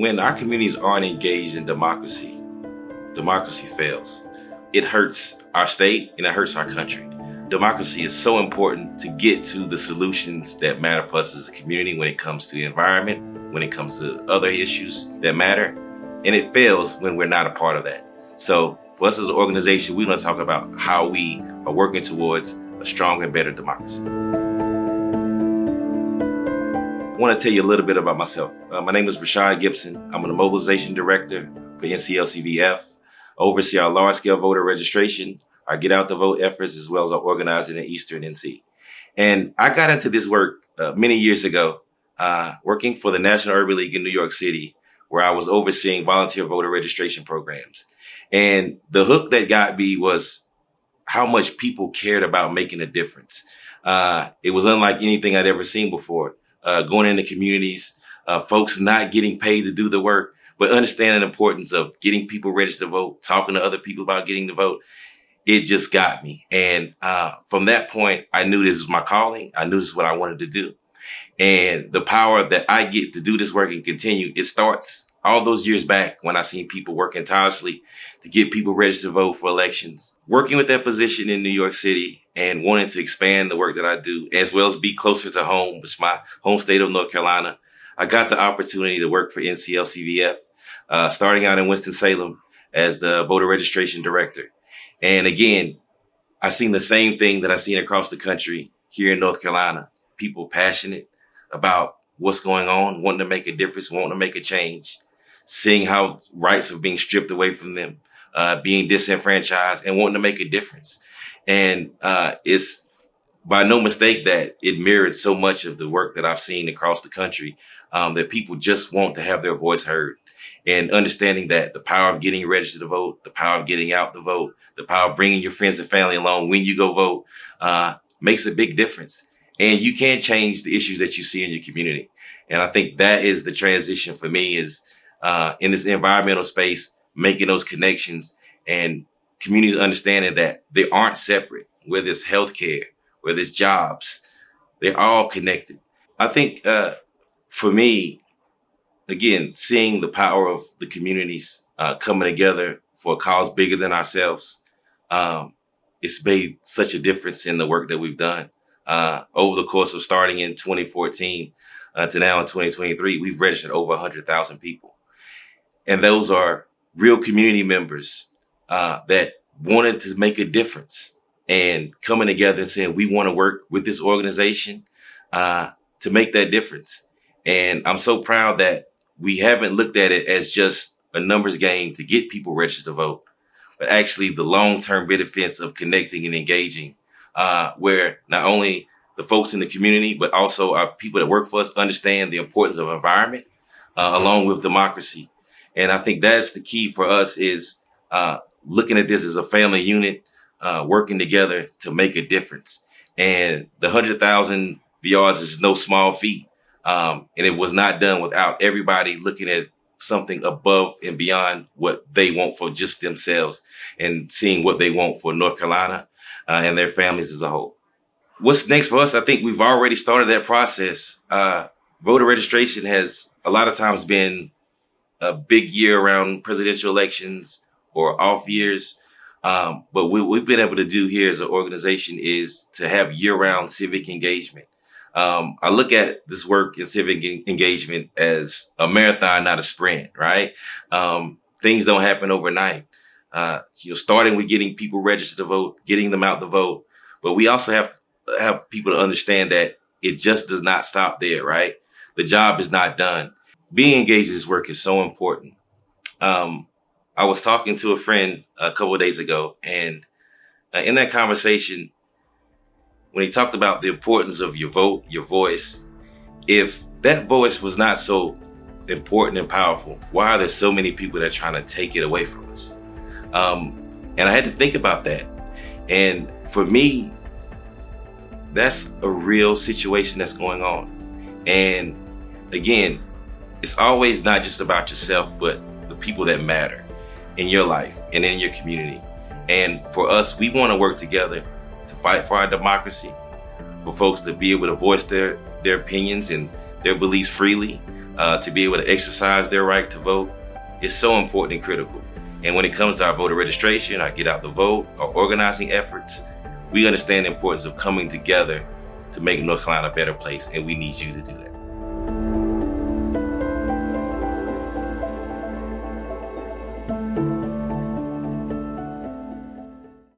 When our communities aren't engaged in democracy, democracy fails. It hurts our state and it hurts our country. Democracy is so important to get to the solutions that matter for us as a community when it comes to the environment, when it comes to other issues that matter. And it fails when we're not a part of that. So for us as an organization, we want to talk about how we are working towards a stronger and better democracy. I want to tell you a little bit about myself. My name is Rashad Gibson. I'm the mobilization director for NCLCVF. I oversee our large-scale voter registration, our Get Out the Vote efforts, as well as our organizing in Eastern NC. And I got into this work many years ago, working for the National Urban League in New York City, where I was overseeing volunteer voter registration programs. And the hook that got me was how much people cared about making a difference. It was unlike anything I'd ever seen before. Going into communities, folks not getting paid to do the work, but understanding the importance of getting people registered to vote, talking to other people about getting to vote. It just got me. And from that point, I knew this was my calling. I knew this is what I wanted to do. And the power that I get to do this work and continue, it starts all those years back when I seen people working tirelessly to get people registered to vote for elections. Working with that position in New York City and wanting to expand the work that I do, as well as be closer to home, which is my home state of North Carolina, I got the opportunity to work for NCLCVF, starting out in Winston-Salem as the voter registration director. And again, I seen the same thing that I seen across the country here in North Carolina. People passionate about what's going on, wanting to make a difference, wanting to make a change, seeing how rights are being stripped away from them, being disenfranchised and wanting to make a difference. And it's by no mistake that it mirrored so much of the work that I've seen across the country, that people just want to have their voice heard. And understanding that the power of getting registered to vote, the power of getting out the vote, the power of bringing your friends and family along when you go vote, makes a big difference. And you can change the issues that you see in your community. And I think that is the transition for me is in this environmental space, making those connections and communities understanding that they aren't separate, whether it's healthcare, whether it's jobs, they're all connected. I think for me, again, seeing the power of the communities coming together for a cause bigger than ourselves, it's made such a difference in the work that we've done. Over the course of starting in 2014 to now in 2023, we've registered over 100,000 people. And those are real community members that wanted to make a difference and coming together and saying, we want to work with this organization to make that difference. And I'm so proud that we haven't looked at it as just a numbers game to get people registered to vote, but actually the long-term benefits of connecting and engaging, where not only the folks in the community, but also our people that work for us understand the importance of environment along with democracy. And I think that's the key for us is looking at this as a family unit, working together to make a difference. And the 100,000 VRs is no small feat. And it was not done without everybody looking at something above and beyond what they want for just themselves and seeing what they want for North Carolina and their families as a whole. What's next for us? I think we've already started that process. Voter registration has a lot of times been a big year around presidential elections or off years. But what we've been able to do here as an organization is to have year-round civic engagement. I look at this work in civic engagement as a marathon, not a sprint, right? Things don't happen overnight. Starting with getting people registered to vote, getting them out to vote. But we also have to have people to understand that it just does not stop there, right? The job is not done. Being engaged in this work is so important. I was talking to a friend a couple of days ago, and in that conversation, when he talked about the importance of your vote, your voice, if that voice was not so important and powerful, why are there so many people that are trying to take it away from us? And I had to think about that. And for me, that's a real situation that's going on. And again, it's always not just about yourself, but the people that matter in your life and in your community. And for us, we want to work together to fight for our democracy, for folks to be able to voice their opinions and their beliefs freely, to be able to exercise their right to vote is so important and critical. And when it comes to our voter registration, our Get Out the Vote, our organizing efforts, we understand the importance of coming together to make North Carolina a better place, and we need you to do that.